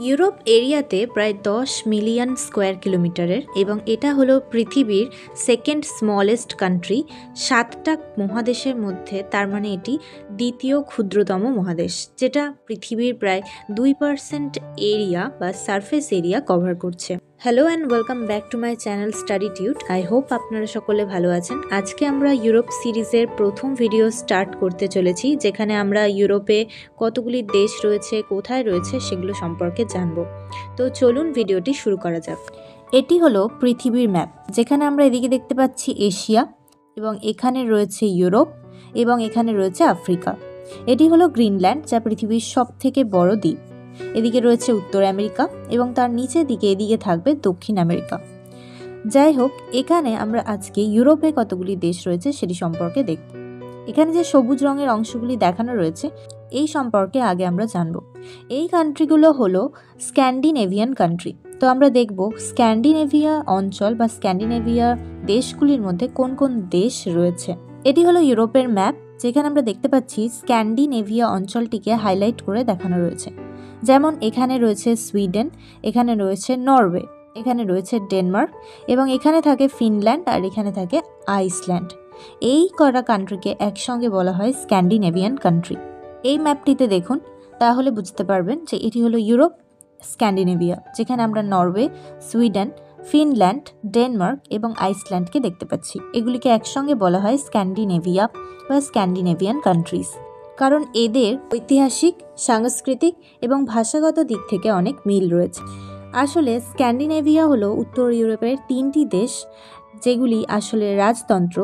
Europe এরিয়াতে প্রায় 10 million square কিলোমিটারের এবং এটা হলো পৃথিবীর সেকেন্ড স্মলেস্ট কান্ট্রি। 7টা মহাদেশের মধ্যে, তার মানে এটি দ্বিতীয় ক্ষুদ্রতম মহাদেশ, যেটা পৃথিবীর প্রায় 2% এরিয়া বা সারফেস এরিয়া কভার করছে। Hello and welcome back to my channel study tute. I hope আপনারা সকলে ভালো আছেন। আজকে আমরা ইউরোপ সিরিজের প্রথম ভিডিও স্টার্ট করতে চলেছি, যেখানে আমরা ইউরোপে কতগুলি দেশ রয়েছে, কোথায় রয়েছে সেগুলো সম্পর্কে জানবো। তো চলুন ভিডিওটি শুরু করা যাক। এটি হলো পৃথিবীর ম্যাপ, যেখানে আমরা এদিকে দেখতে পাচ্ছি এশিয়া, এবং এখানে রয়েছে ইউরোপ, এবং এখানে রয়েছে আফ্রিকা। এটি হলো গ্রিনল্যান্ড, যা পৃথিবীর সবথেকে বড় দ্বীপ। এদিকে রয়েছে উত্তর আমেরিকা, এবং তার নিচের দিকে এদিকে থাকবে দক্ষিণ আমেরিকা। যাই হোক, এখানে আমরা আজকে ইউরোপে কতগুলি দেশ রয়েছে সেটি সম্পর্কে দেখব। এখানে যে সবুজ রঙের অংশগুলি দেখানো রয়েছে এই সম্পর্কে আগে আমরা জানব। এই কান্ট্রিগুলো হলো স্ক্যান্ডিনেভিয়ান কান্ট্রি। তো আমরা দেখব স্ক্যান্ডিনেভিয়া অঞ্চল বা স্ক্যান্ডিনেভিয়া দেশগুলির মধ্যে কোন কোন দেশ রয়েছে। এটি হলো ইউরোপের ম্যাপ, যেখানে আমরা দেখতে পাচ্ছি স্ক্যান্ডিনেভিয়া অঞ্চলটিকে হাইলাইট করে দেখানো রয়েছে। যেমন এখানে রয়েছে সুইডেন, এখানে রয়েছে নরওয়ে, এখানে রয়েছে ডেনমার্ক, এবং এখানে থাকে ফিনল্যান্ড, আর এখানে থাকে আইসল্যান্ড। এই কটা কান্ট্রিকে একসঙ্গে বলা হয় স্ক্যান্ডিনেভিয়ান কান্ট্রি। এই ম্যাপটিতে দেখুন, তাহলে বুঝতে পারবেন যে এটি হলো ইউরোপ স্ক্যান্ডিনেভিয়া, যেখানে আমরা নরওয়ে, সুইডেন, ফিনল্যান্ড, ডেনমার্ক এবং আইসল্যান্ডকে দেখতে পাচ্ছি। এগুলিকে একসঙ্গে বলা হয় স্ক্যান্ডিনেভিয়া বা স্ক্যান্ডিনেভিয়ান কান্ট্রিজ, কারণ এদের ঐতিহাসিক, সাংস্কৃতিক এবং ভাষাগত দিক থেকে অনেক মিল রয়েছে। আসলে স্ক্যান্ডিনেভিয়া হলো উত্তর ইউরোপের 3টি দেশ, যেগুলি আসলে রাজতন্ত্র,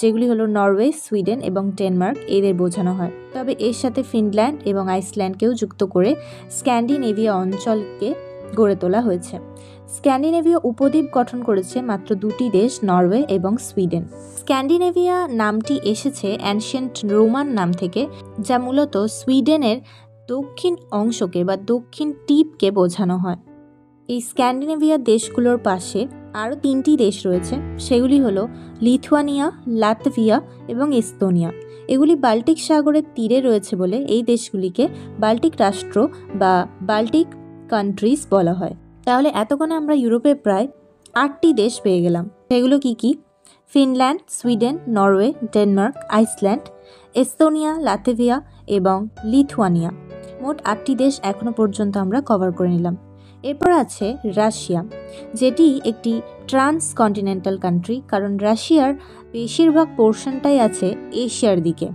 যেগুলি হলো নরওয়ে, সুইডেন এবং ডেনমার্ক, এদের বোঝানো হয়। তবে এর সাথে ফিনল্যান্ড এবং আইসল্যান্ডকেও যুক্ত করে স্ক্যান্ডিনেভিয়া অঞ্চলকে গড়ে তোলা হয়েছে। স্ক্যান্ডিনেভিয়া উপদ্বীপ গঠন করেছে মাত্র 2টি দেশ, নরওয়ে এবং সুইডেন। স্ক্যান্ডিনেভিয়া নামটি এসেছে অ্যানশিয়েন্ট রোমান নাম থেকে, যা মূলত সুইডেনের দক্ষিণ অংশকে বা দক্ষিণ টিপকে বোঝানো হয়। এই স্ক্যান্ডিনেভিয়া দেশগুলোর পাশে আরও 3টি দেশ রয়েছে, সেগুলি হলো লিথুয়ানিয়া, লাতভিয়া এবং এস্তোনিয়া। এগুলি বাল্টিক সাগরের তীরে রয়েছে বলে এই দেশগুলিকে বাল্টিক রাষ্ট্র বা বাল্টিক কান্ট্রিজ বলা হয়। তাহলে এতক্ষণে আমরা ইউরোপে প্রায় 8টি দেশ পেয়ে গেলাম। সেগুলো কি কি? Finland, Sweden, Norway, Denmark, Iceland, Estonia, Latvia এবং লিথুয়ানিয়া। মোট 8টি দেশ এখনো পর্যন্ত আমরা কভার করে নিলাম। এরপর আছে রাশিয়া, যেটি একটি ট্রান্সকন্টিনেন্টাল কান্ট্রি, কারণ রাশিয়ার বেশিরভাগ পোর্শনটাই আছে এশিয়ার দিকে,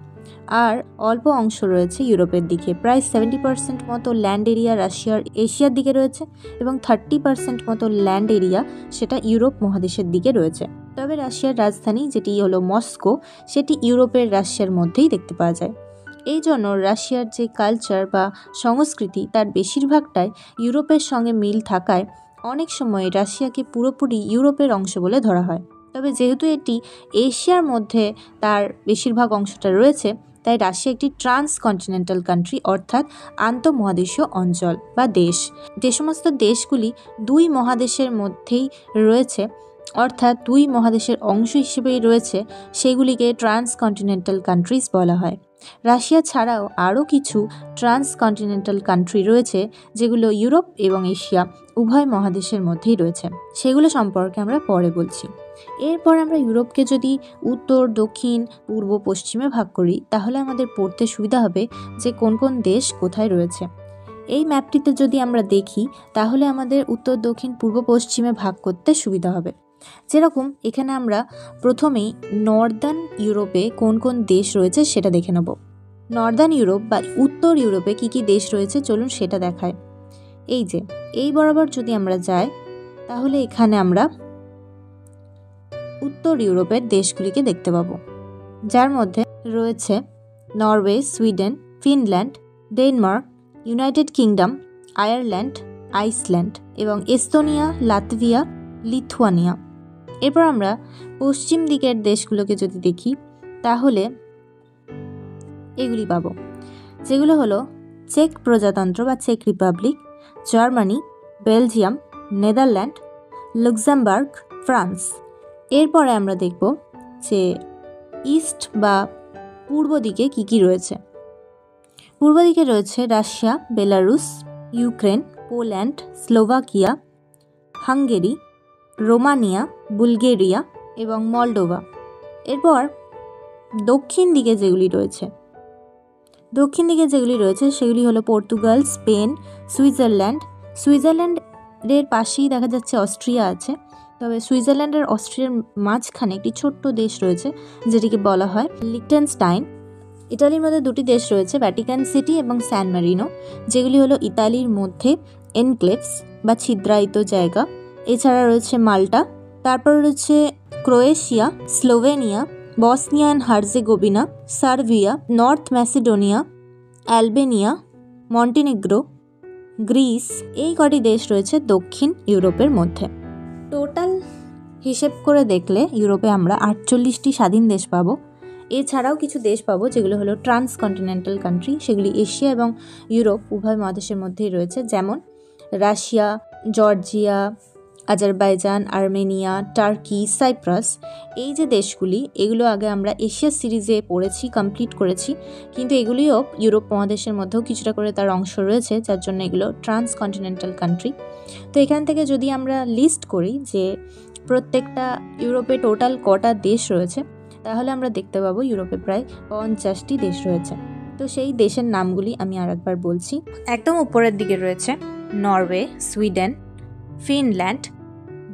আর অল্প অংশ রয়েছে ইউরোপের দিকে। প্রায় 70% মতো ল্যান্ড এরিয়া রাশিয়ার এশিয়ার দিকে রয়েছে, এবং 30% মতো ল্যান্ড এরিয়া সেটা ইউরোপ মহাদেশের দিকে রয়েছে। তবে রাশিয়ার রাজধানী, যেটি হলো মস্কো, সেটি ইউরোপের রাশিয়ার মধ্যেই দেখতে পাওয়া যায়। এই জন্য রাশিয়ার যে কালচার বা সংস্কৃতি, তার বেশিরভাগটাই ইউরোপের সঙ্গে মিল থাকায় অনেক সময় রাশিয়াকে পুরোপুরি ইউরোপের অংশ বলে ধরা হয়। তবে যেহেতু এটি এশিয়ার মধ্যে তার বেশিরভাগ অংশটা রয়েছে, তাই রাশিয়া একটি ট্রান্সকন্টিনেন্টাল কান্ট্রি, অর্থাৎ আন্তঃমহাদেশীয় অঞ্চল বা দেশ। যে সমস্ত দেশগুলি 2 মহাদেশের মধ্যেই রয়েছে, অর্থাৎ 2 মহাদেশের অংশ হিসেবেই রয়েছে, সেগুলিকে ট্রান্সকন্টিনেন্টাল কান্ট্রিজ বলা হয়। রাশিয়া ছাড়াও আরও কিছু ট্রান্সকন্টিনেন্টাল কান্ট্রি রয়েছে, যেগুলো ইউরোপ এবং এশিয়া উভয় মহাদেশের মধ্যেই রয়েছে। সেগুলো সম্পর্কে আমরা পরে বলছি। এরপর আমরা ইউরোপকে যদি উত্তর, দক্ষিণ, পূর্ব, পশ্চিমে ভাগ করি, তাহলে আমাদের পড়তে সুবিধা হবে যে কোন কোন দেশ কোথায় রয়েছে। এই ম্যাপটিতে যদি আমরা দেখি, তাহলে আমাদের উত্তর, দক্ষিণ, পূর্ব, পশ্চিমে ভাগ করতে সুবিধা হবে। যেরকম এখানে আমরা প্রথমেই নর্দার্ন ইউরোপে কোন কোন দেশ রয়েছে সেটা দেখে নেব। নর্দার্ন ইউরোপ বা উত্তর ইউরোপে কি কি দেশ রয়েছে চলুন সেটা দেখায়। এই যে এই বরাবর যদি আমরা যাই, তাহলে এখানে আমরা উত্তর ইউরোপের দেশগুলিকে দেখতে পাবো, যার মধ্যে রয়েছে Norway, Sweden, Finland, Denmark, United kingdom, Ireland, Iceland এবং এস্তোনিয়া, লাতভিয়া, লিথুয়ানিয়া। এরপর আমরা পশ্চিম দিকের দেশগুলোকে যদি দেখি, তাহলে এগুলি পাবো, যেগুলো হলো চেক প্রজাতন্ত্র বা চেক Republic, Germany, Belgium, Netherland, Luxembourg, France. এরপরে আমরা দেখব যে ইস্ট বা পূর্ব দিকে কি কি রয়েছে। পূর্ব দিকে রয়েছে Russia, Belarus, Ukraine, Poland, Slovakia, Hungary, Romania, Bulgaria এবং মলডোভা। এরপর দক্ষিণ দিকে যেগুলি রয়েছে সেগুলি হলো পর্তুগাল, স্পেন, সুইজারল্যান্ড। সুইজারল্যান্ডের পাশেই দেখা যাচ্ছে অস্ট্রিয়া আছে, তবে সুইজারল্যান্ড আর অস্ট্রিয়ার মাঝখানে একটি ছোট্ট দেশ রয়েছে যেটিকে বলা হয় লিখটেনস্টাইন। ইতালির মধ্যে দুটি দেশ রয়েছে, ভ্যাটিকান সিটি এবং স্যান মারিনো, যেগুলি হলো ইতালির মধ্যে এনক্লেভস বা ছিদ্রায়িত জায়গা। এছাড়া রয়েছে মাল্টা, তারপর রয়েছে Croatia, Slovenia, Bosnia and Herzegovina, Serbia, North Macedonia, Albania, Montenegro, Greece. এই কটি দেশ রয়েছে দক্ষিণ ইউরোপের মধ্যে। টোটাল হিসেব করে দেখলে ইউরোপে আমরা 48টি স্বাধীন দেশ পাবো। এছাড়াও কিছু দেশ পাবো যেগুলো হলো ট্রান্সকন্টিনেন্টাল কান্ট্রি, সেগুলি এশিয়া এবং ইউরোপ উভয় মহাদেশের মধ্যেই রয়েছে, যেমন Russia, Georgia, Azerbaijan, Armenia, Turkey, Cyprus. এই যে দেশগুলি, এগুলো আগে আমরা এশিয়া সিরিজে পড়েছি, কমপ্লিট করেছি, কিন্তু এগুলিও ইউরোপ মহাদেশের মধ্যেও কিছুটা করে তার অংশ রয়েছে, যার জন্য এগুলো ট্রান্সকন্টিনেন্টাল কান্ট্রি। তো এখান থেকে যদি আমরা লিস্ট করি যে প্রত্যেকটা ইউরোপে টোটাল কটা দেশ রয়েছে, তাহলে আমরা দেখতে পাবো ইউরোপে প্রায় 50টি দেশ রয়েছে। তো সেই দেশের নামগুলি আমি আরেকবার বলছি। একদম উপরের দিকে রয়েছে Norway, Sweden, Finland,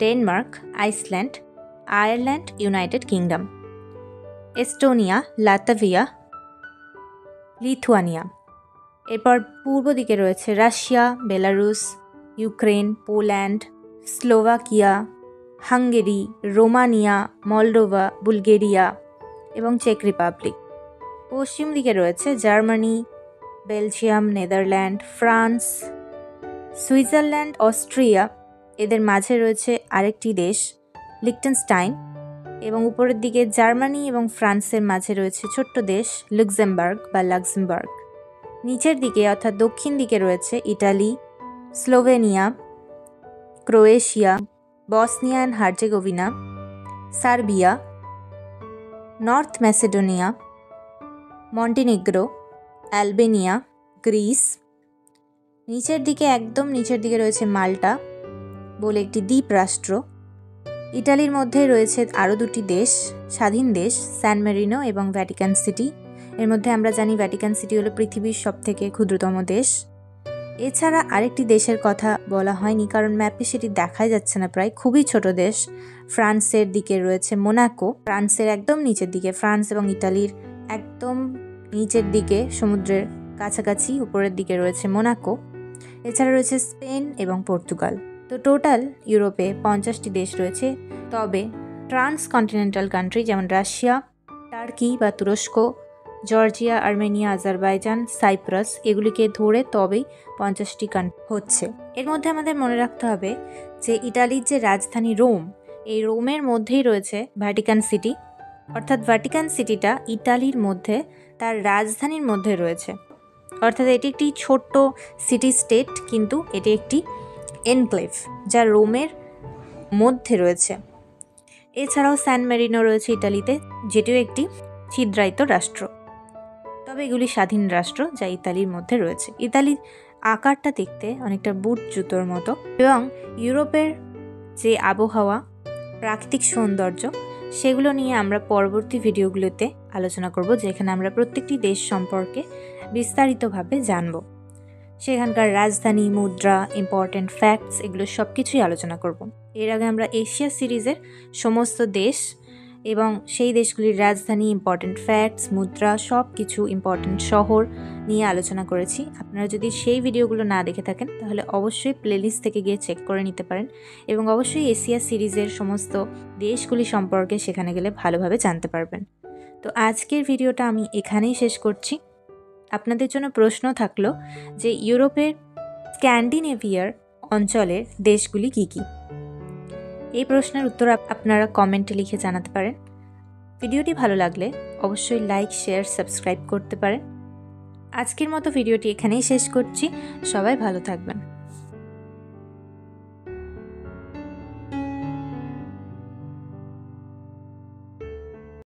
Denmark, Iceland, Ireland, United kingdom, Estonia, Latvia, Lithuania. এরপর পূর্ব দিকে রয়েছে Russia, Belarus, Ukraine, Poland, Slovakia, Hungary, Romania, Moldova, Bulgaria এবং চেক রিপাবলিক। পশ্চিম দিকে রয়েছে Germany, Belgium, Netherland, France, Switzerland, Austria. এদের মাঝে রয়েছে আরেকটি দেশ লিখটেনস্টাইন, এবং উপরের দিকে জার্মানি এবং ফ্রান্সের মাঝে রয়েছে ছোট্ট দেশ লাক্সেমবার্গ। নিচের দিকে অর্থাৎ দক্ষিণ দিকে রয়েছে Italy, Slovenia, Croatia, Bosnia and Herzegovina, Serbia, North Macedonia, Montenegro, Albania, Greece. একদম নিচের দিকে রয়েছে মাল্টা বলে একটি দ্বীপ রাষ্ট্র। ইটালির মধ্যে রয়েছে আরও দুটি দেশ, স্বাধীন দেশ, স্যান মেরিনো এবং ভ্যাটিকান সিটি। এর মধ্যে আমরা জানি ভ্যাটিকান সিটি হলো পৃথিবীর সবথেকে ক্ষুদ্রতম দেশ। এছাড়া আরেকটি দেশের কথা বলা হয়নি, কারণ ম্যাপে সেটি দেখাই যাচ্ছে না, প্রায় খুবই ছোট দেশ। ফ্রান্সের দিকে রয়েছে মোনাকো, ফ্রান্সের একদম নিচের দিকে, ফ্রান্স এবং ইটালির একদম নিচের দিকে সমুদ্রের কাছাকাছি উপরের দিকে রয়েছে মোনাকো। এছাড়া রয়েছে স্পেন এবং পর্তুগাল। তো টোটাল ইউরোপে 50টি দেশ রয়েছে, তবে ট্রান্সকন্টিনেন্টাল কান্ট্রি যেমন রাশিয়া, টার্কি বা তুরস্ক, জর্জিয়া, আর্মেনিয়া, আজারবাইজান, সাইপ্রাস, এগুলিকে ধরে তবেই 50টি কান্ট্রি হচ্ছে। এর মধ্যে আমাদের মনে রাখতে হবে যে ইটালির যে রাজধানী রোম, এই রোমের মধ্যেই রয়েছে ভ্যাটিকান সিটি, অর্থাৎ ভ্যাটিকান সিটিটা ইটালির মধ্যে তার রাজধানীর মধ্যে রয়েছে। অর্থাৎ এটি একটি ছোট্ট সিটি স্টেট, কিন্তু এটি একটি এনক্লেভ যা রোমের মধ্যে রয়েছে। এছাড়াও স্যান মেরিনো রয়েছে ইটালিতে, যেটিও একটি ছিদ্রায়িত রাষ্ট্র। তবে এগুলি স্বাধীন রাষ্ট্র যা ইতালির মধ্যে রয়েছে। ইতালির আকারটা দেখতে অনেকটা বুট জুতোর মতো, এবং ইউরোপের যে আবহাওয়া, প্রাকৃতিক সৌন্দর্য, সেগুলো নিয়ে আমরা পরবর্তী ভিডিওগুলোতে আলোচনা করব, যেখানে আমরা প্রত্যেকটি দেশ সম্পর্কে বিস্তারিতভাবে জানব। সেখানকার রাজধানী, মুদ্রা, ইম্পর্ট্যান্ট ফ্যাক্টস, এগুলো সব কিছুই আলোচনা করব। এর আগে আমরা এশিয়া সিরিজের সমস্ত দেশ এবং সেই দেশগুলির রাজধানী, ইম্পর্ট্যান্ট ফ্যাক্টস, মুদ্রা, সব কিছু, ইম্পর্ট্যান্ট শহর নিয়ে আলোচনা করেছি। আপনারা যদি সেই ভিডিওগুলো না দেখে থাকেন তাহলে অবশ্যই প্লেলিস্ট থেকে গিয়ে চেক করে নিতে পারেন, এবং অবশ্যই এশিয়া সিরিজের সমস্ত দেশগুলি সম্পর্কে সেখানে গেলে ভালোভাবে জানতে পারবেন। তো আজকের ভিডিওটা আমি এখানেই শেষ করছি। আপনাদের জন্য প্রশ্ন থাকলো যে ইউরোপের স্ক্যান্ডিনেভিয়ার অঞ্চলের দেশগুলি কী কী? এই প্রশ্নের উত্তর আপনারা কমেন্টে লিখে জানাতে পারেন। ভিডিওটি ভালো লাগলে অবশ্যই লাইক, শেয়ার, সাবস্ক্রাইব করতে পারেন। আজকের মতো ভিডিওটি এখানেই শেষ করছি। সবাই ভালো থাকবেন।